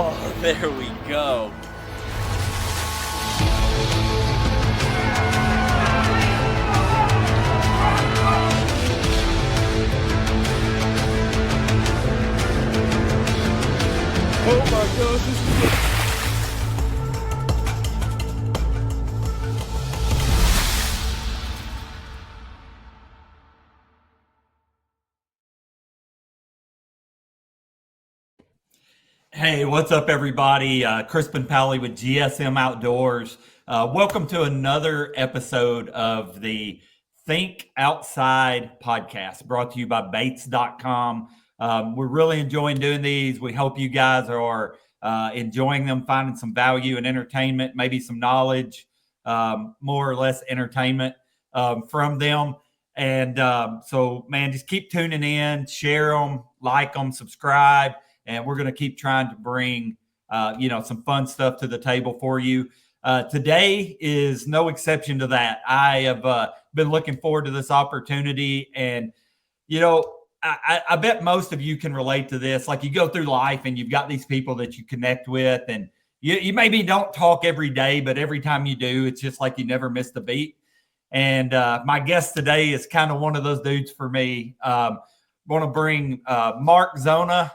Oh, there we go. Oh my gosh, this is Hey, what's up, everybody? Crispin Powley with GSM Outdoors. Welcome to another episode of the Think Outside podcast brought to you by Baits.com. We're really enjoying doing these. We hope you guys are enjoying them, finding some value and entertainment, maybe some knowledge, more or less entertainment from them. And so, man, just keep tuning in, share them, like them, subscribe. And we're going to keep trying to bring, some fun stuff to the table for you. Today is no exception to that. I have been looking forward to this opportunity. And, I bet most of you can relate to this. Like, you go through life and you've got these people that you connect with. And you maybe don't talk every day, but every time you do, it's just like you never missed a beat. And my guest today is kind of one of those dudes for me. Want to bring Mark Zona.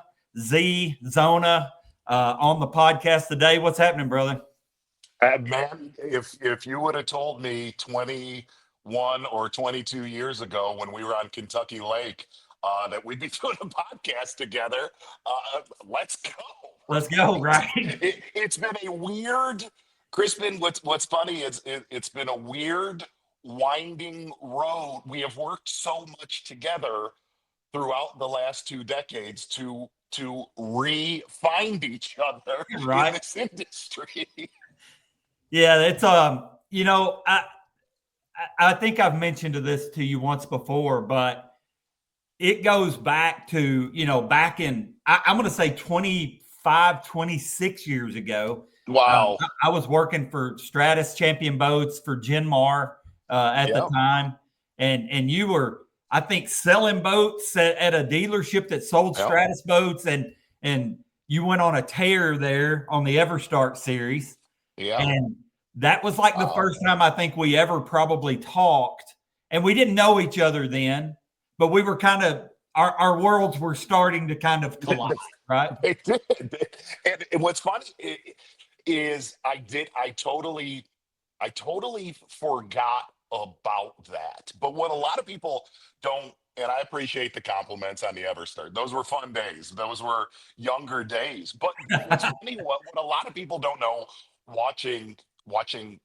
Zona on the podcast today. What's happening, brother? Man, if you would have told me 21 or 22 years ago when we were on Kentucky Lake that we'd be doing a podcast together, let's go. Let's go, right? It's been a weird, Crispin, what's funny is it's been a weird, winding road. We have worked so much together throughout the last 2 decades to re-find each other right in this industry. Yeah, it's I think I've mentioned this to you once before, but it goes back to, back in I'm going to say 25, 26 years ago. Wow. I was working for Stratus Champion Boats for Genmar at the time, and you were, I think, selling boats at a dealership that sold Stratus boats, and you went on a tear there on the EverStart series. Yeah. And that was like the first time I think we ever probably talked. And we didn't know each other then, but we were kind of, our worlds were starting to kind of collide, right? They did. And what's funny is I totally forgot about that. But what a lot of people don't, and I appreciate the compliments on the EverStart. Those were fun days. Those were younger days. But what's funny, what a lot of people don't know watching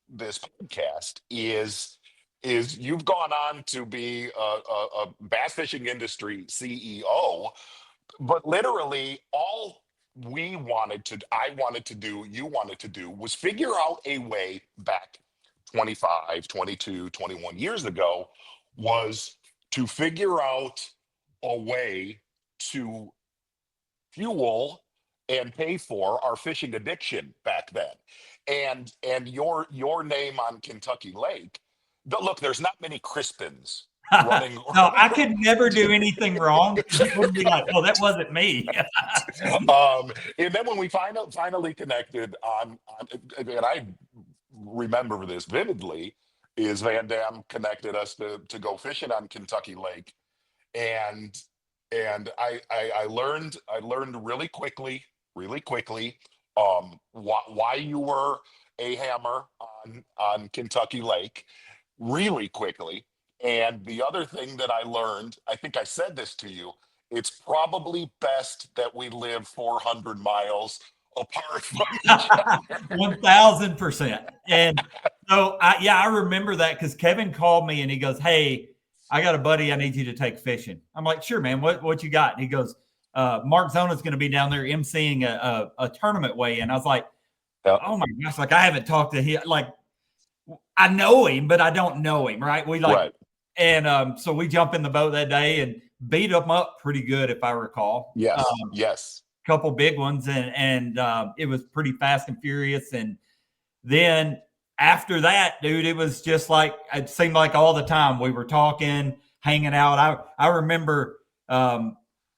this podcast is you've gone on to be a bass fishing industry CEO, but literally all you wanted to do was figure out a way back 25, 22, 21 years ago, was to figure out a way to fuel and pay for our fishing addiction back then. And your name on Kentucky Lake, look, there's not many Crispins running. No, I could never do anything wrong. It would be like, oh, that wasn't me. And then when we finally connected on, and I remember this vividly, is Van Dam connected us to go fishing on Kentucky Lake, and I learned really quickly why you were a hammer on Kentucky Lake, really quickly. And the other thing that I learned, I think I said this to you, it's probably best that we live 400 miles apart from each other. 1,000%. And so I remember that because Kevin called me and he goes, "Hey, I got a buddy I need you to take fishing." I'm like, "Sure, man. What you got?" And he goes, "Mark Zona is going to be down there emceeing a tournament weigh-in." I was like, "Oh my gosh!" Like, I haven't talked to him. Like, I know him, but I don't know him. Right? Right. And so we jump in the boat that day and beat him up pretty good, if I recall. Yes. Yes. Couple big ones, and it was pretty fast and furious. And then after that, dude, it was just like, it seemed like all the time we were talking, hanging out. I remember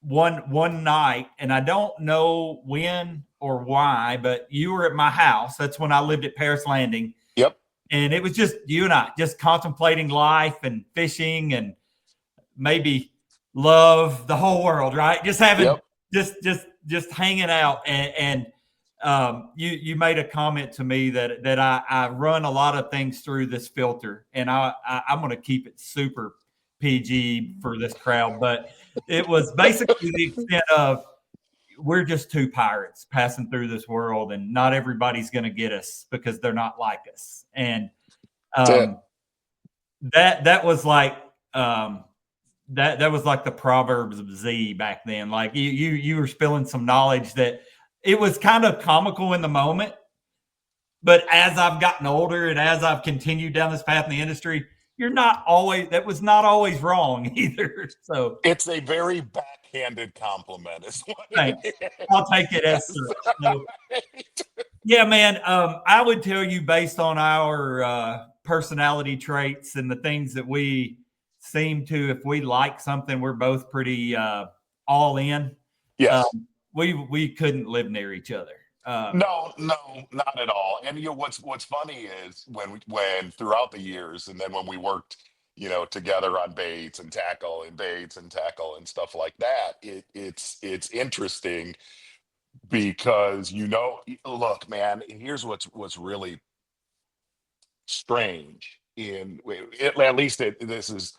one night, and I don't know when or why, but you were at my house. That's when I lived at Paris Landing. Yep. And it was just you and I just contemplating life and fishing and maybe love, the whole world, right? Just having just hanging out. And you made a comment to me that I run a lot of things through this filter, and I'm going to keep it super PG for this crowd, but it was basically the extent of we're just two pirates passing through this world, and not everybody's going to get us because they're not like us. And that was like that was like the Proverbs of Z back then. Like you were spilling some knowledge that it was kind of comical in the moment, but as I've gotten older and as I've continued down this path in the industry, that was not always wrong either. So it's a very backhanded compliment. Is what thanks. it is. I'll take it as such. So, yeah, man. I would tell you, based on our personality traits and the things that we seem to, if we like something, we're both pretty all in. Yes. We couldn't live near each other. No, not at all. And what's funny is when throughout the years, and then when we worked, together on baits and tackle and stuff like that, it's interesting because look, man, here's what's really strange at least this is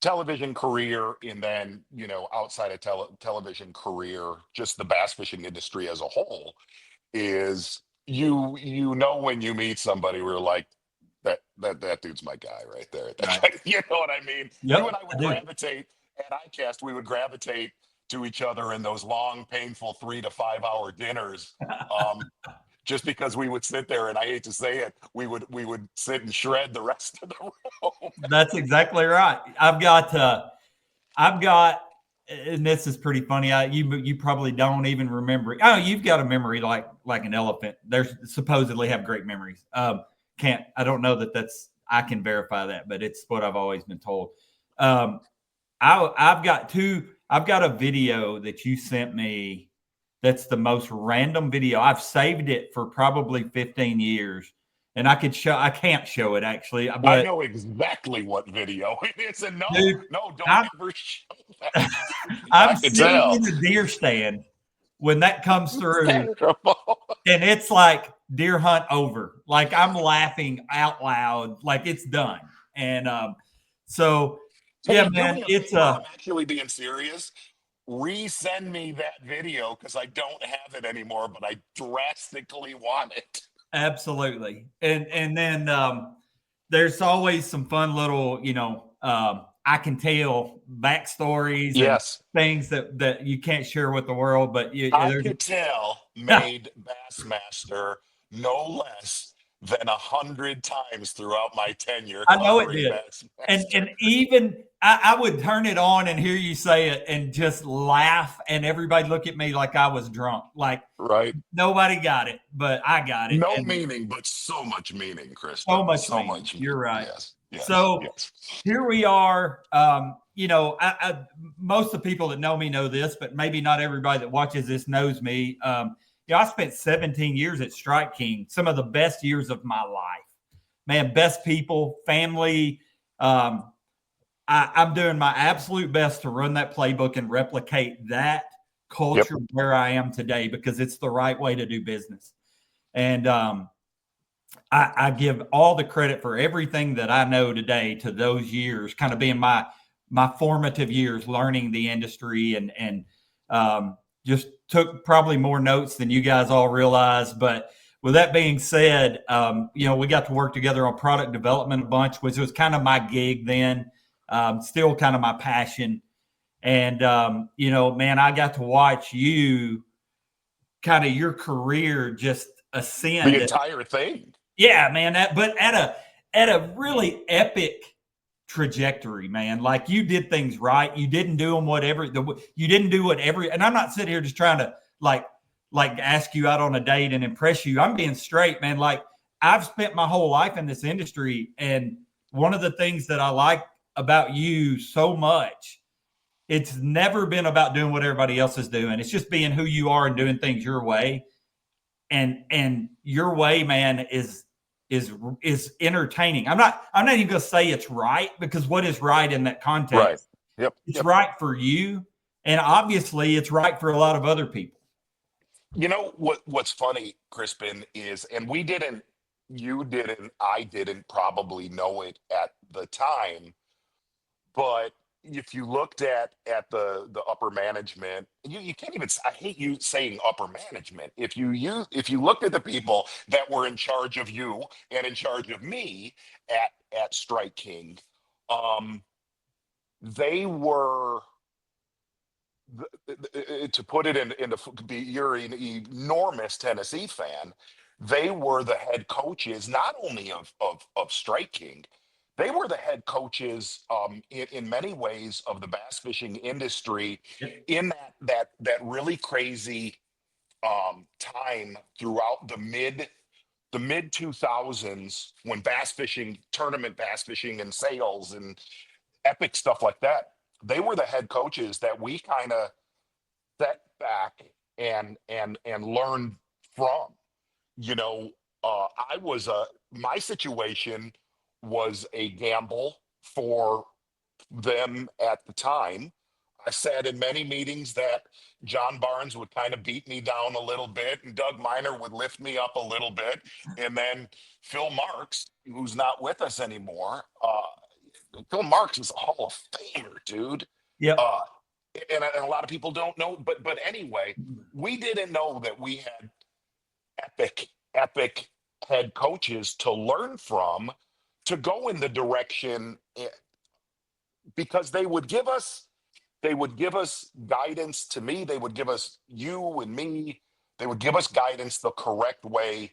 television career, and then outside of television career, just the bass fishing industry as a whole is when you meet somebody, we're like that dude's my guy right there. Right. You know what I mean? Yep, You and I would gravitate at iCast. We would gravitate to each other in those long, painful 3 to 5 hour dinners. Just because we would sit there, and I hate to say it, we would sit and shred the rest of the room. That's exactly right. I've got, and this is pretty funny. You probably don't even remember. Oh, you've got a memory like an elephant. There's supposedly have great memories. I don't know I can verify that, but it's what I've always been told. I've got a video that you sent me. That's the most random video. I've saved it for probably 15 years, and I can't show it actually. But I know exactly what video it is, and don't ever show that. I'm sitting in the deer stand when that comes through, and it's like deer hunt over. Like I'm laughing out loud, like it's done. And yeah, man, I'm actually being serious. Resend me that video because I don't have it anymore, but I drastically want it. Absolutely. And then there's always some fun little, I can tell backstories, yes, and things that you can't share with the world, but I could tell made Bassmaster no less than 100 times throughout my tenure. I know it did. And even I would turn it on and hear you say it and just laugh, and everybody look at me like I was drunk. Like, right. Nobody got it, but I got it. No meaning, but so much meaning, Crispin. So much. You're right. Yes. So here we are. Most of the people that know me know this, but maybe not everybody that watches this knows me. I spent 17 years at Strike King, some of the best years of my life. Man, best people, family. I'm doing my absolute best to run that playbook and replicate that culture where I am today, because it's the right way to do business. And I give all the credit for everything that I know today to those years, kind of being my formative years, learning the industry, and just took probably more notes than you guys all realize. But with that being said, we got to work together on product development a bunch, which was kind of my gig then, still kind of my passion. And, man, I got to watch you kind of your career just ascend. The entire thing. Yeah, man. But at a really epic trajectory, man. Like, you did things right. You didn't do them and I'm not sitting here just trying to like ask you out on a date and impress you. I'm being straight, man. Like, I've spent my whole life in this industry, and one of the things that I like about you so much It's never been about doing what everybody else is doing. It's just being who you are and doing things your way. And your way, man, is entertaining. I'm not even going to say it's right, because what is right in that Right. context? Yep. It's right for you, and obviously it's right for a lot of other people. You know what's funny, Crispin, is, and you didn't, I didn't probably know it at the time, but if you looked at the upper management, you can't even, I hate you saying upper management. If you looked at the people that were in charge of you and in charge of me at Strike King, they were, to put it into, you're an enormous Tennessee fan. They were the head coaches, not only of Strike King, they were the head coaches, in many ways, of the bass fishing industry in that really crazy, time throughout the mid 2000s, when tournament bass fishing and sales and epic stuff like that. They were the head coaches that we kind of set back and learned from. You know, I was my situation was a gamble for them at the time. I sat in many meetings that John Barnes would kind of beat me down a little bit, and Doug Miner would lift me up a little bit, and then Phil Marks, who's not with us anymore. Phil Marks is a Hall of Famer, dude. Yep. And a lot of people don't know, but anyway, we didn't know that we had epic head coaches to learn from, to go in the direction, because they would give us guidance. To me, they would give us, you and me, they would give us guidance the correct way,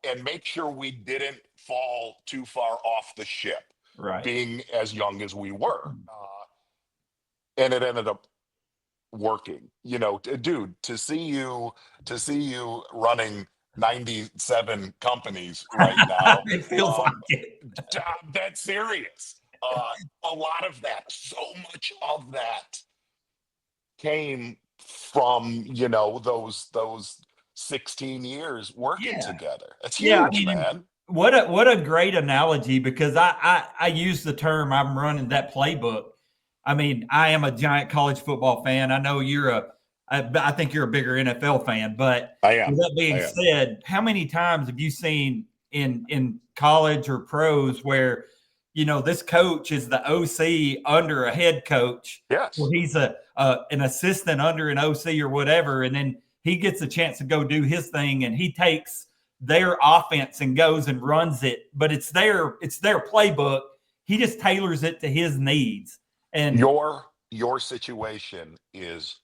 and make sure we didn't fall too far off the ship, Right. being as young as we were. And it ended up working. You know, dude, to see you running 97 companies right now, It feels like it. I'm dead serious. A lot of that, so much of that came from, you know, those 16 years working together. It's huge, Yeah, I mean, man. What a great analogy, because I use the term, I'm running that playbook. I mean, I am a giant college football fan. I know I think you're a bigger NFL fan, but I am. with that being said, how many times have you seen in college or pros where, you know, this coach is the OC under a head coach? Yes. Or he's an assistant under an OC or whatever, and then he gets a chance to go do his thing, and he takes their offense and goes and runs it, but it's their playbook. He just tailors it to his needs. And your situation is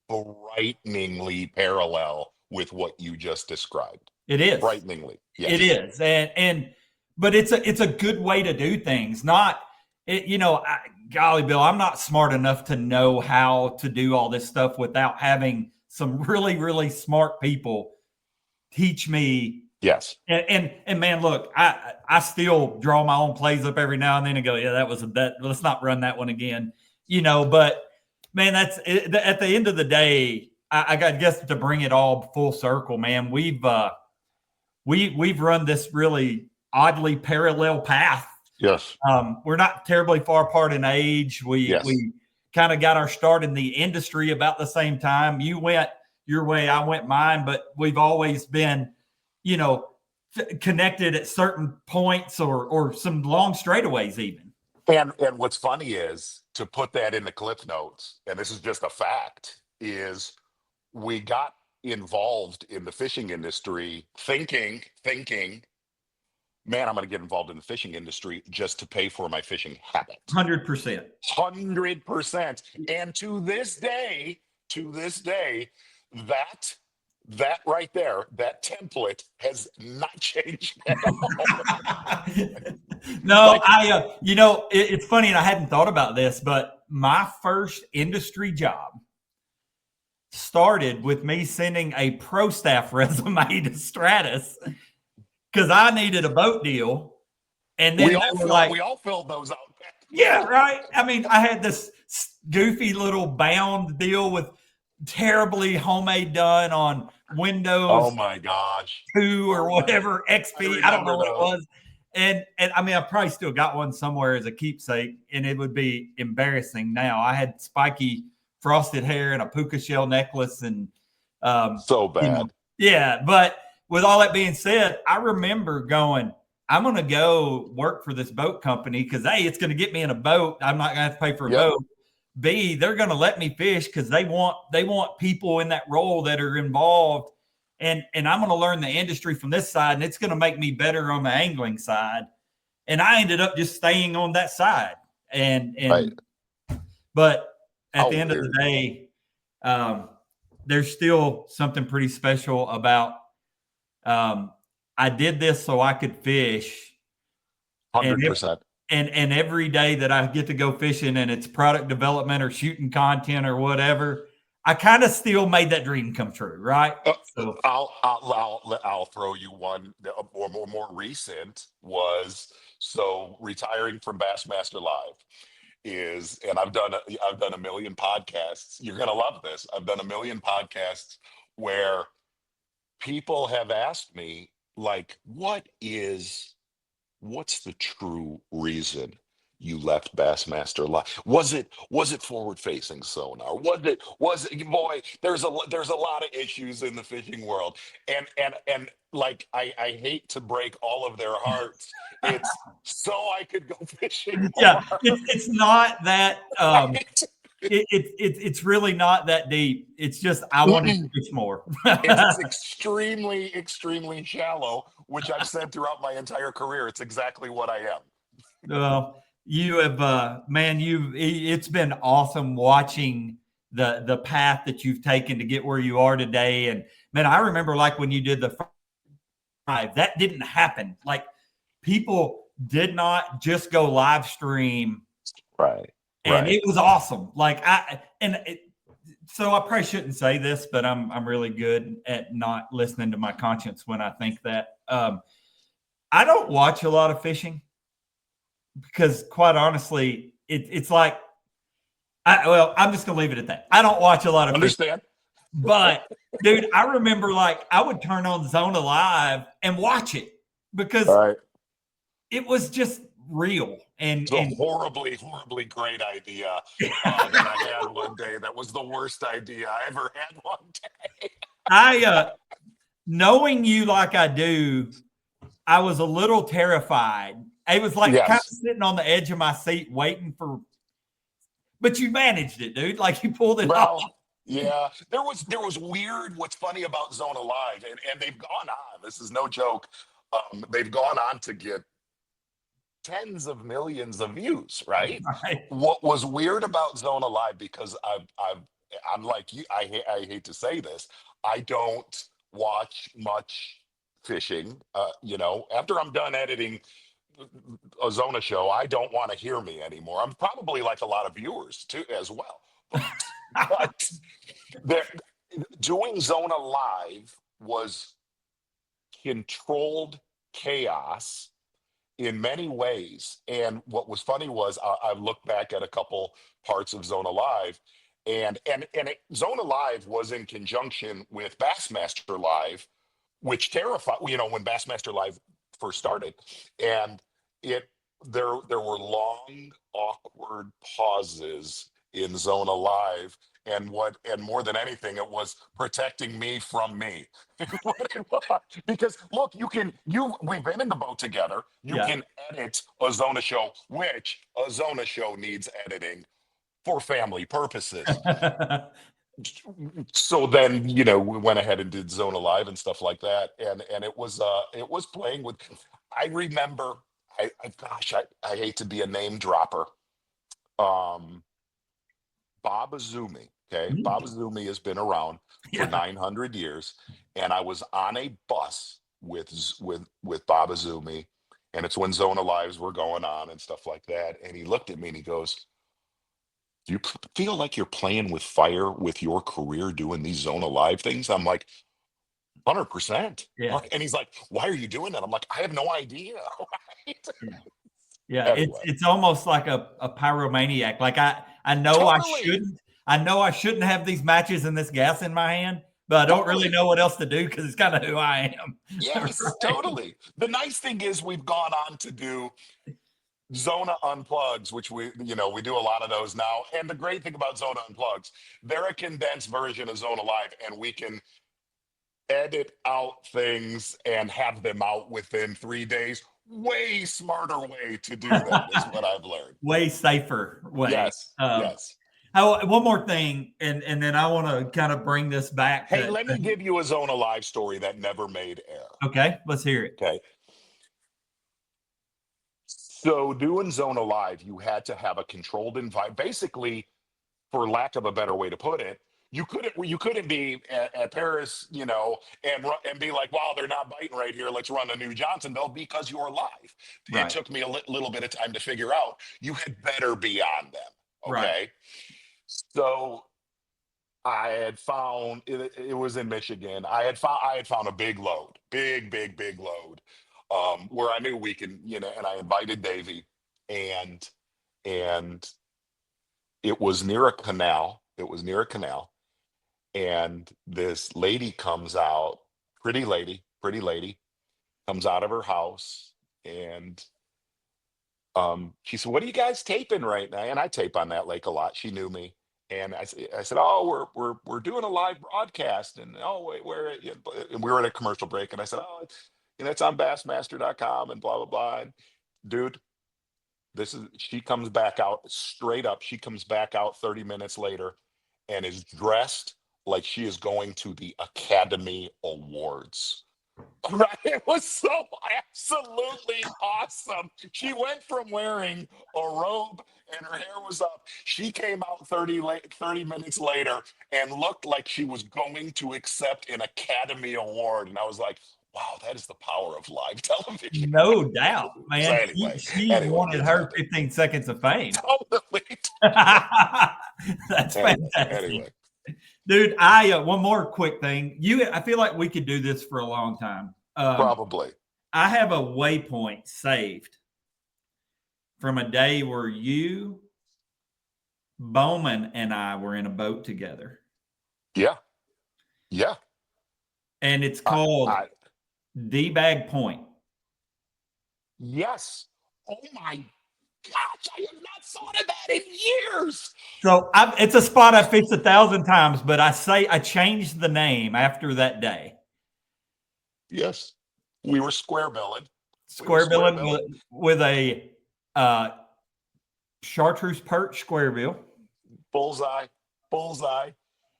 frighteningly parallel with what you just described. it is Frighteningly, yes. It is, but it's a good way to do things. Not, you know, golly, Bill, I'm not smart enough to know how to do all this stuff without having some really, really smart people teach me. Yes. And man, look, I still draw my own plays up every now and then and go, yeah, let's not run that one again, you know. But man, that's it. At the end of the day, I guess to bring it all full circle, man, we've run this really oddly parallel path. Yes. We're not terribly far apart in age. We kind of got our start in the industry about the same time. You went your way, I went mine, but we've always been, you know, connected at certain points or some long straightaways even. And what's funny is, to put that in the cliff notes, and this is just a fact, is we got involved in the fishing industry thinking, man, I'm going to get involved in the fishing industry just to pay for my fishing habit. 100%. 100%. And to this day, that right there, that template has not changed at all. No, you know, it's funny, and I hadn't thought about this, but my first industry job started with me sending a pro staff resume to Stratus because I needed a boat deal. And then we all filled those out. Yeah, right. I mean, I had this goofy little bound deal with terribly homemade done on Oh Windows my gosh. 2 or Oh my, whatever, I XP. I don't know remember what it those. was. And I mean, I probably still got one somewhere as a keepsake, and it would be embarrassing now. I had spiky frosted hair and a puka shell necklace, and So you know, bad. yeah. But with all that being said, I remember going, I'm going to go work for this boat company because A, it's going to get me in a boat. I'm not going to have to pay for a Yep. boat. B, they're going to let me fish because they want people in that role that are involved, and I'm going to learn the industry from this side, and it's going to make me better on the angling side. And I ended up just staying on that side, Right. but at How the end of the weird. day, there's still something pretty special about. I did this so I could fish, and 100%. and every day that I get to go fishing and it's product development or shooting content or whatever, I kind of still made that dream come true, right? So I'll throw you one more recent was so retiring from Bassmaster Live is, and I've done a million podcasts. You're gonna love this. I've done a million podcasts where people have asked me like, what's the true reason you left Bassmaster Live? Was it forward facing sonar? Was it boy? There's a lot of issues in the fishing world, and like I hate to break all of their hearts. It's so I could go fishing yeah, more. it's not that Right? it's really not that deep. It's just I wanted to Mm-mm. fish more. It's extremely, extremely shallow, which I've said throughout my entire career. It's exactly what I am. Well, you have, man, it's been awesome watching the path that you've taken to get where you are today. And man, I remember like when you did the 5, that didn't happen. Like people did not just go live stream, Right. and Right. it was awesome. So I probably shouldn't say this, but I'm really good at not listening to my conscience when I think that. I don't watch a lot of fishing because, quite honestly, it's like I'm just gonna leave it at that. I don't watch a lot of fishing, Understand? but dude, I remember like I would turn on Zona Live and watch it All because right. it was just real and It's a horribly, horribly great idea that I had one day. That was the worst idea I ever had one day. I knowing you like I do, I was a little terrified. I was like kind of Yes. sitting on the edge of my seat waiting for, but you managed it, dude. Like you pulled it off. Well, yeah. There was weird. What's funny about Zona Live, and they've gone on. This is no joke. They've gone on to get tens of millions of views, right? Right? What was weird about Zona Live, because I'm like you, I hate to say this, I don't watch much fishing. After I'm done editing a Zona show, I don't want to hear me anymore. I'm probably like a lot of viewers too as well. But there, doing Zona Live was controlled chaos in many ways. And what was funny was I looked back at a couple parts of Zona Live, Zona Live was in conjunction with Bassmaster Live, which terrified, when Bassmaster Live first started, and it there were long, awkward pauses in Zona Live. And more than anything, it was protecting me from me. What it was. Because look, we've been in the boat together. You Yeah. can edit a Zona show, which a Zona show needs editing for family purposes. So then, we went ahead and did Zona Live and stuff like that, and it was playing with. I remember, gosh, I hate to be a name dropper. um Bob Azumi. Okay, Bob Azumi has been around for Yeah. 900 years, and I was on a bus with Bob Azumi, and it's when Zona Lives were going on and stuff like that. And he looked at me and he goes, "Do you feel like you're playing with fire with your career doing these Zona Live things?" I'm like, 100%. Yeah. And he's like, "Why are you doing that?" I'm like, "I have no idea." Right? Yeah. Yeah, Anyway, it's almost like a pyromaniac. Like I know totally, I know I shouldn't have these matches and this gas in my hand, but I don't really totally. know what else to do because it's kind of who I am. Yes, Right? totally. The nice thing is we've gone on to do Zona Unplugs, which we do a lot of those now. And the great thing about Zona Unplugs, they're a condensed version of Zona Live, and we can edit out things and have them out within 3 days. Way smarter way to do that is what I've learned. Way safer way. Yes, yes. One more thing, and then I want to kind of bring this back Hey, to. let me give you a Zona Live story that never made air. Okay, let's hear it. Okay. So doing Zona Live, you had to have a controlled environment. Basically, for lack of a better way to put it, you couldn't be at Paris, and be like, wow, they're not biting right here. Let's run a new Johnsonville because you're live. It Right, took me a little bit of time to figure out you had better be on them. right. Okay. So I had found it was in Michigan. I had found a big load, big load, where I knew we can, and I invited Davey, and and it was near a canal. It was near a canal, and this lady comes out, pretty lady, comes out of her house, and she said, "What are you guys taping right now?" And I tape on that lake a lot. She knew me, and I said, "Oh, we're doing a live broadcast." And oh, wait, and we were at a commercial break, and I said, "Oh, it's on Bassmaster.com and blah blah blah." And dude, she comes back out straight up. She comes back out 30 minutes later, and is dressed like she is going to the Academy Awards. Right. It was so absolutely awesome. She went from wearing a robe and her hair was up. She came out 30 minutes later and looked like she was going to accept an Academy Award. And I was like, wow, that is the power of live television. No doubt, So man. She wanted it's her funny. 15 seconds of fame. Totally. That's fantastic. Anyway, Dude, one more quick thing. I feel like we could do this for a long time. probably. I have a waypoint saved from a day where you, Bowman, and I were in a boat together, Yeah. Yeah. and it's I, called I D-Bag Point. yes. Oh my gosh, I have not thought of that in years. So it's a spot I fished 1,000 times, but I changed the name after that day. Yes. We were square billing. Square billing with a chartreuse perch square bill. Bullseye. Bullseye.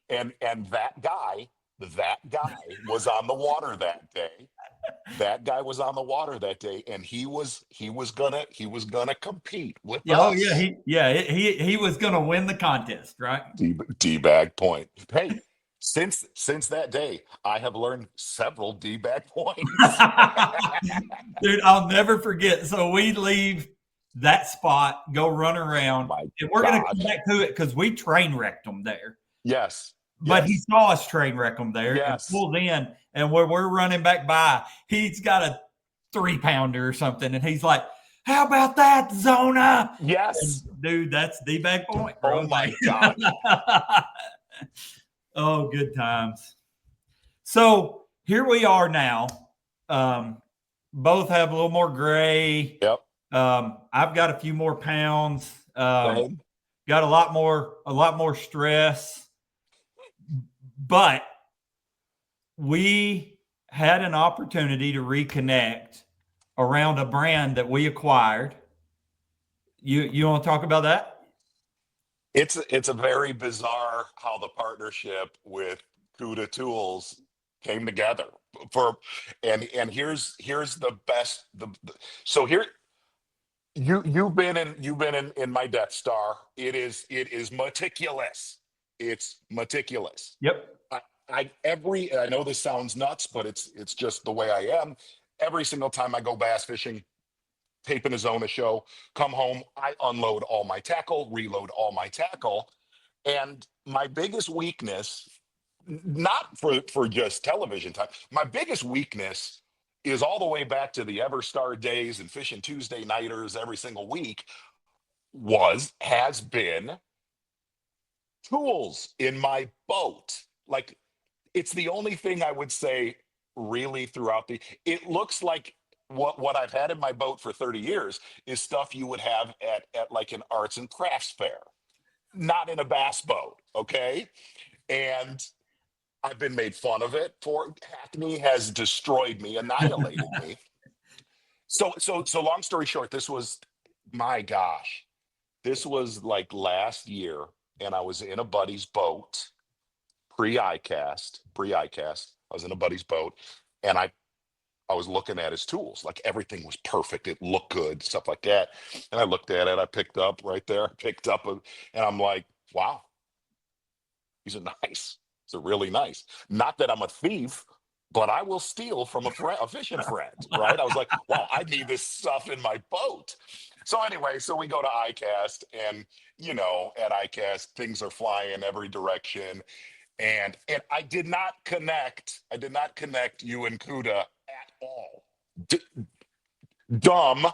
And that guy was on the water that day. That guy was on the water that day, and he was gonna compete with Oh yeah, us. he was going to win the contest, right? D-bag point. Hey, since that day, I have learned several D-bag points. Dude, I'll never forget. So we leave that spot, go run around, My and we're going to come gosh. back to it because we train wrecked them there. Yes. But he Yes. saw us train wreck them there and Yes. pulled in, and where we're running back by, he's got a 3-pounder or something, and he's like, "How about that, Zona?" And Yes. dude, that's the bag point, bro. Oh my gosh. Oh, good times. So here we are now. Both have a little more gray. Yep. I've got a few more pounds. Same. Got a lot more stress. But we had an opportunity to reconnect around a brand that we acquired. You want to talk about that? It's a very bizarre how the partnership with Cuda Tools came together and here's the best so here you've been in my Death Star. It is meticulous. It's meticulous. Yep. I know this sounds nuts, but it's just the way I am. Every single time I go bass fishing, taping a Zona show, come home, I unload all my tackle, reload all my tackle. And my biggest weakness, not for just television time, my biggest weakness is all the way back to the Everstar days and Fishing Tuesday nighters every single week, has been tools in my boat. Like, it's the only thing I would say really throughout it looks like what I've had in my boat for 30 years is stuff you would have at like an arts and crafts fair, not in a bass boat. Okay. And I've been made fun of it for. Hackney has destroyed me, annihilated me. So long story short, this was, my gosh, this was like last year, and I was in a buddy's boat pre-ICAST. I was in a buddy's boat, and I was looking at his tools. Like, everything was perfect. It looked good, stuff like that. And I looked at it. I picked up right there. And I'm like, wow, these are nice. These are really nice. Not that I'm a thief, but I will steal from a fishing friend, right? I was like, wow, I need this stuff in my boat. So anyway, so we go to ICAST, and at ICAST, things are flying in every direction. And I did not connect you and Cuda at all. Dumb.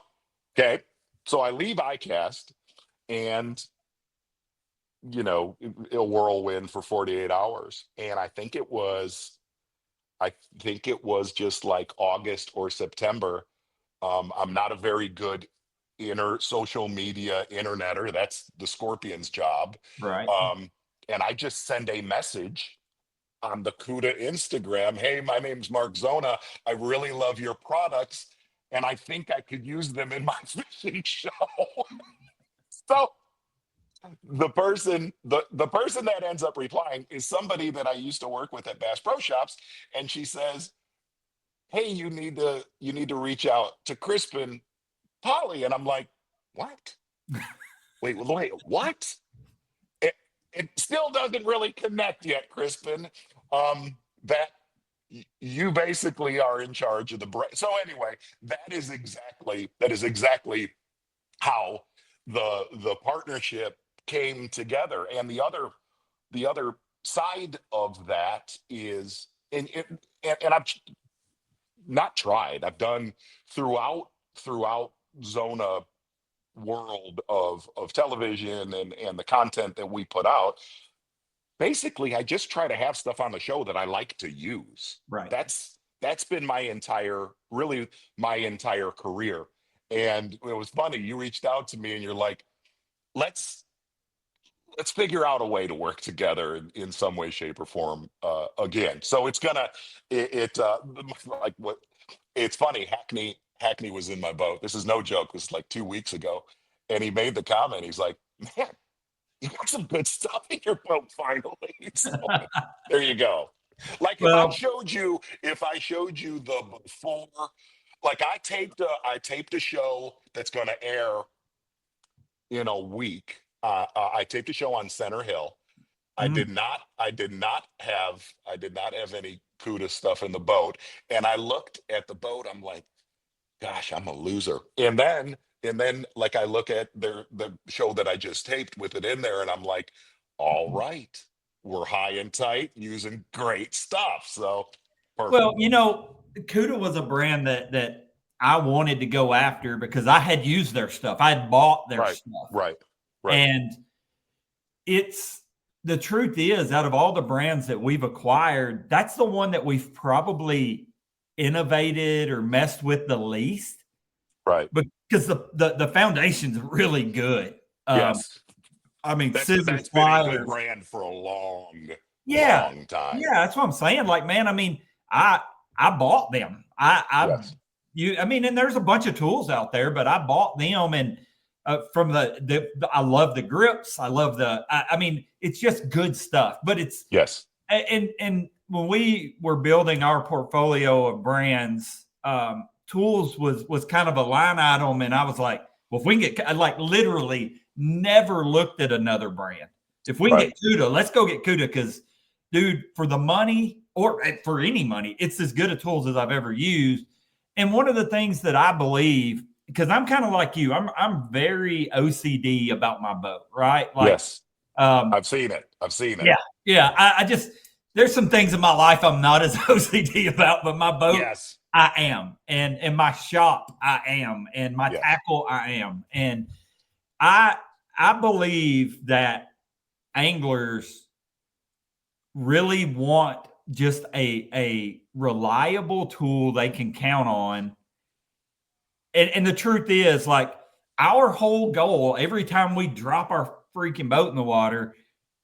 Okay. So I leave ICAST, and a whirlwind for 48 hours. And I think it was just like August or September. I'm not a very good social media interneter. That's the Scorpion's job. Right. And I just send a message on the Cuda Instagram. Hey, my name's Mark Zona. I really love your products, and I think I could use them in my fishing show. So the person that ends up replying is somebody that I used to work with at Bass Pro Shops, and she says, hey, you need to reach out to Crispin Powley. And I'm like, what? wait, what? It still doesn't really connect yet, Crispin. That you basically are in charge of the brand. So anyway, that is exactly how the partnership came together. And the other side of that is, and I've not tried. I've done throughout Zona world of television and the content that we put out. Basically, I just try to have stuff on the show that I like to use. Right. That's been my entire career. And it was funny. You reached out to me and you're like, let's figure out a way to work together in some way, shape, or form again. So it's like what it's funny. Hackney was in my boat. This is no joke. This is like 2 weeks ago. And he made the comment. He's like, man, you got some good stuff in your boat finally. So there you go. Like, if I showed you the before, like I taped a show that's going to air in a week. I taped a show on Center Hill. I did not have any Cuda stuff in the boat. And I looked at the boat. I'm like, gosh, I'm a loser. And then like I look at the show that I just taped with it in there, and I'm like, all right, we're high and tight using great stuff. So perfect. Well, Cuda was a brand that I wanted to go after because I had used their stuff. I had bought their stuff. Right. And the truth is, out of all the brands that we've acquired, that's the one that we've probably innovated or messed with the least. Right. Because the foundation's really good. Yes. I mean, that's been a good brand for a long time. Yeah, that's what I'm saying. Like, man, I mean, I bought them. And there's a bunch of tools out there, but I bought them, and from I love the grips. I love I mean, it's just good stuff. But it's And when we were building our portfolio of brands, tools was kind of a line item, and I was like, well, if we can I like literally never looked at another brand. If we can get Cuda, let's go get Cuda, because, dude, for the money or for any money, it's as good a tools as I've ever used. And one of the things that I believe, because I'm kind of like you, I'm very OCD about my boat, right? Like, yes. I've seen it. Yeah. I just, there's some things in my life I'm not as OCD about, but my boat, I am, and in my shop I am, and my Yes. tackle I am, and I I believe that anglers really want just a reliable tool they can count on. And the truth is, like, our whole goal every time we drop our freaking boat in the water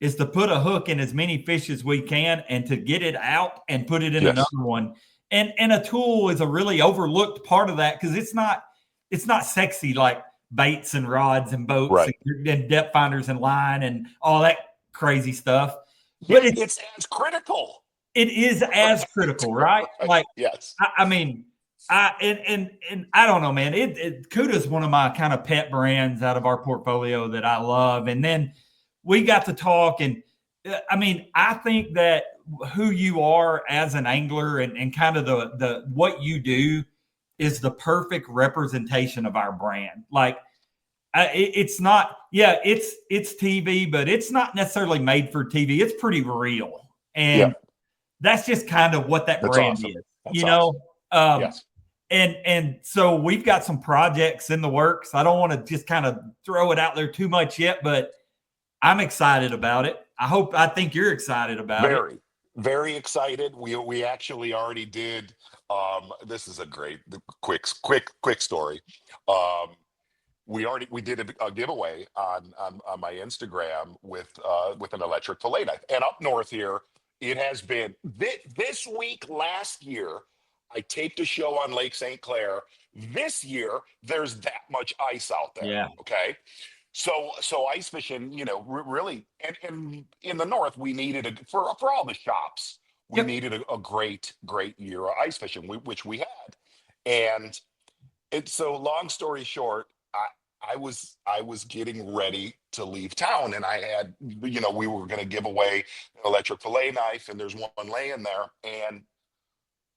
is to put a hook in as many fish as we can and to get it out and put it in another Yes. one. And a tool is a really overlooked part of that because it's not sexy like baits and rods and boats Right. and depth finders and line and all that crazy stuff. But Yet it's as critical. it is as critical, right? Right. Like, Yes. I mean, and I don't know, man. Cuda is one of my kind of pet brands out of our portfolio that I love. And then we got to talk, and I mean, I think that who you are as an angler and kind of the what you do is the perfect representation of our brand. Like, it's not, yeah, it's TV, but it's not necessarily made for TV. It's pretty real, Yeah. and that's just kind of what that That's brand awesome. is, That's you know. awesome. Um, Yes. and so we've got some projects in the works. I don't want to just kind of throw it out there too much yet, but I'm excited about it. I think you're excited about it. Very, very excited. We actually already did. This is a great quick story. Um, we did a giveaway on my Instagram with an electric fillet knife. And up north here, it has been this week last year. I taped a show on Lake St. Clair. This year, there's that much ice out there. Yeah. Okay. So ice fishing, really, and in the north, we needed for all the shops, we Yep. needed a great year of ice fishing, which we had. And so long story short, I was getting ready to leave town, and I had, we were going to give away an electric fillet knife, and there's one laying there, and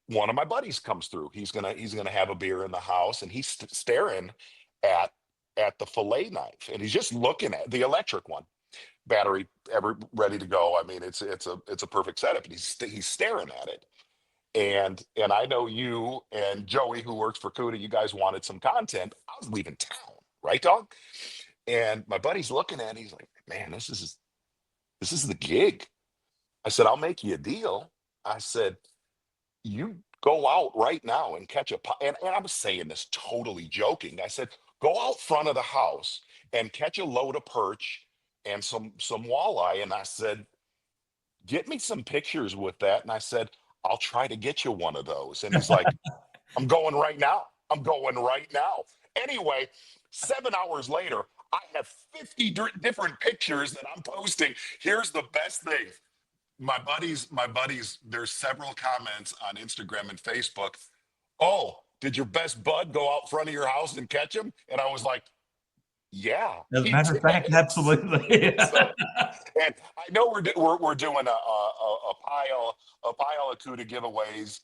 one of my buddies comes through. He's gonna have a beer in the house, and he's staring at the fillet knife, and he's just looking at the electric one, battery ever ready to go. I mean, it's a perfect setup, and he's staring at it. And I know you and Joey, who works for Cuda, you guys wanted some content. I was leaving town, right, dog? And my buddy's looking at it. He's like, "Man, this is the gig." I said, "I'll make you a deal." I said, "You go out right now and catch and I was saying this totally joking. I said, "Go out front of the house and catch a load of perch and some walleye." And I said, "Get me some pictures with that." And I said, "I'll try to get you one of those." And he's like, "I'm going right now. I'm going right now." Anyway, 7 hours later, I have 50 different pictures that I'm posting. Here's the best thing. My buddies, there's several comments on Instagram and Facebook. "Oh, did your best bud go out front of your house and catch him?" And I was like, "Yeah, As a he matter of fact, did." absolutely. So, and I know we're doing a pile of CUDA giveaways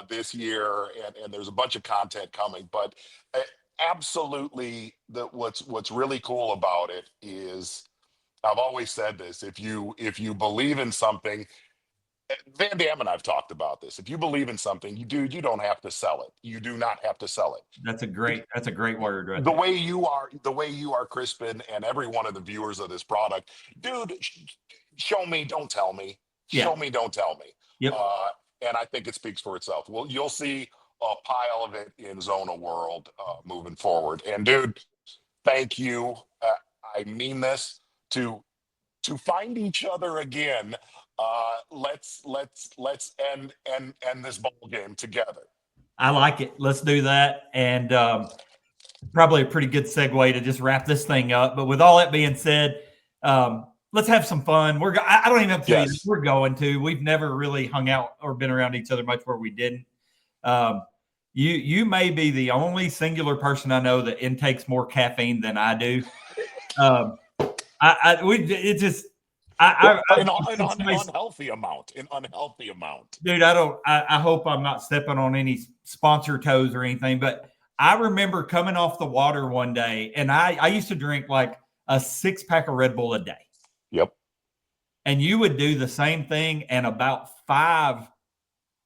this year, and there's a bunch of content coming. But uh, absolutely, what's really cool about it is, I've always said this: if you believe in something, Van Dam and I've talked about this. If you believe in something, you don't have to sell it. You do not have to sell it. That's a great word right The there. way you are, the way you are, Crispin, and every one of the viewers of this product, dude, show me, don't tell me. Yeah. Show me, don't tell me. Yep. And I think it speaks for itself. Well, you'll see a pile of it in Zona World moving forward. And dude, thank you. I mean this to find each other again. Let's end this ball game together. I like it. Let's do that. And probably a pretty good segue to just wrap this thing up. But with all that being said, let's have some fun. I don't even have to tell you this. Yes. We're going to. We've never really hung out or been around each other much where we didn't. Um, you may be the only singular person I know that intakes more caffeine than I do. An unhealthy amount. An unhealthy amount. Dude, I hope I'm not stepping on any sponsor toes or anything, but I remember coming off the water one day, and I used to drink like a 6-pack of Red Bull a day. Yep. And you would do the same thing, and about 5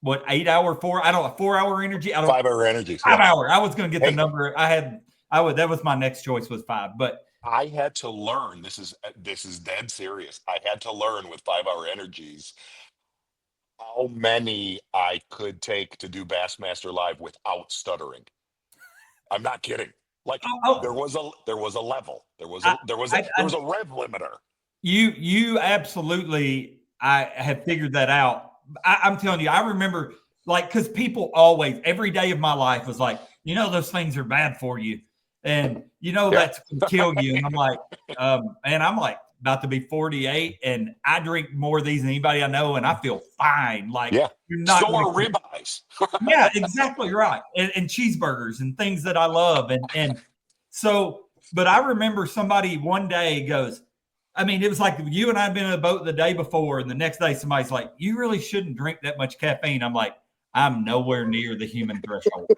what 8 hour, 4 hour energy. 5 hour energies. 5 hour. I was going to get the Hey. number. That was my next choice was 5, but I had to learn. This is dead serious. I had to learn with 5 hour energies how many I could take to do Bassmaster Live without stuttering. I'm not kidding. Like there was a level. There was a rev limiter. You absolutely, I have figured that out. I'm telling you, I remember because people always, every day of my life was like, those things are bad for you. And that's going to kill you. And I'm like, and I'm like about to be 48 and I drink more of these than anybody I know. And I feel fine. Like you're not store ribeyes. Yeah, exactly right. And cheeseburgers and things that I love. And so, but I remember somebody one day goes, it was like you and I had been in a boat the day before. And the next day somebody's like, you really shouldn't drink that much caffeine. I'm like, I'm nowhere near the human threshold.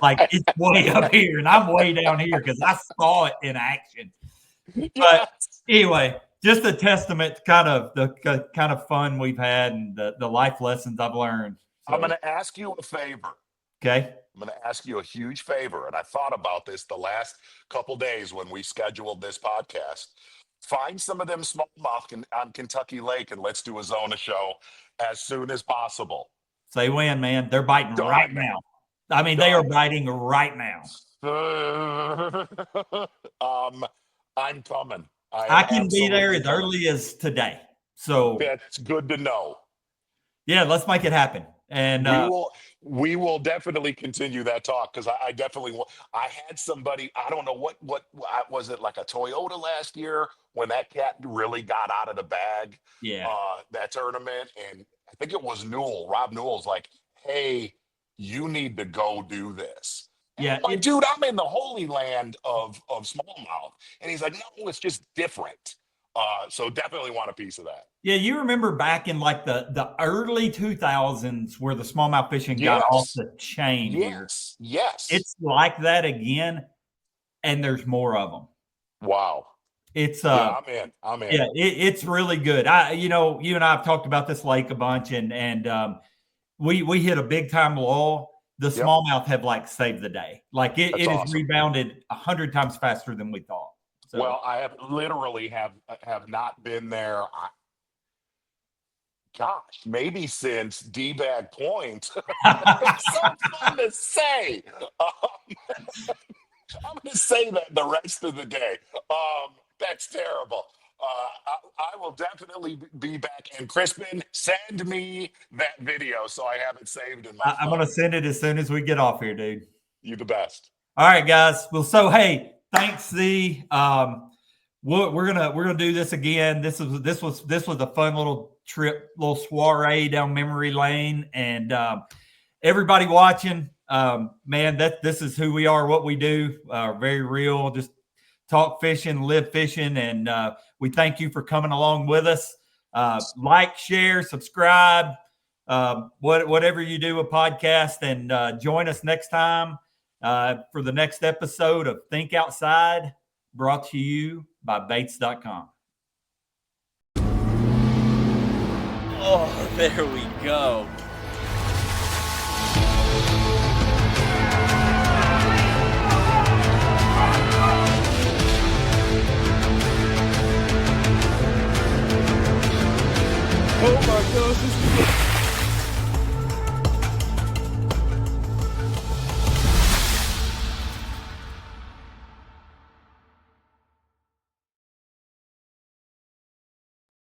Like it's way up here and I'm way down here because I saw it in action. But anyway, just a testament to kind of the kind of fun we've had and the life lessons I've learned. So, I'm going to ask you a favor. Okay. I'm going to ask you a huge favor. And I thought about this the last couple days when we scheduled this podcast. Find some of them smallmouth on Kentucky Lake and let's do a Zona show as soon as possible. Say when, man. They're biting right now. They are biting right now. I'm coming. I can be there as early as today. So that's good to know. Yeah, let's make it happen. And we will definitely continue that talk because I definitely will. I had somebody, I don't know what was it, like a Toyota last year when that cat really got out of the bag. Yeah. That tournament, and I think it was Rob Newell's like, hey, you need to go do this. Yeah, dude, I'm in the holy land of smallmouth, and he's like, no, it's just different. So definitely want a piece of that. Yeah, you remember back in like the early 2000s where the smallmouth fishing got off the chain here. Yes. It's like that again, and there's more of them. Wow. It's I'm in. Yeah, it's really good. You and I have talked about this lake a bunch, and we hit a big time lull. The smallmouth have like saved the day. Like it awesome. has rebounded 100 times faster than we thought. So. Well, I have literally have not been there. Gosh, maybe since D-Bag Point. It's so fun to say. I'm going to say that the rest of the day. That's terrible. I will definitely be back. And Crispin, send me that video so I have it saved in my phone. I'm going to send it as soon as we get off here, dude. You the best. All right, guys. Well, so hey, thanks, Z. We're gonna do this again. This was a fun little trip, little soiree down memory lane, and everybody watching, man, this is who we are, what we do. Very real. Just talk fishing, live fishing, and we thank you for coming along with us. Like, share, subscribe, whatever you do a podcast, and join us next time for the next episode of Think Outside, brought to you by Baits.com. Oh, there we go. Oh my gosh, this is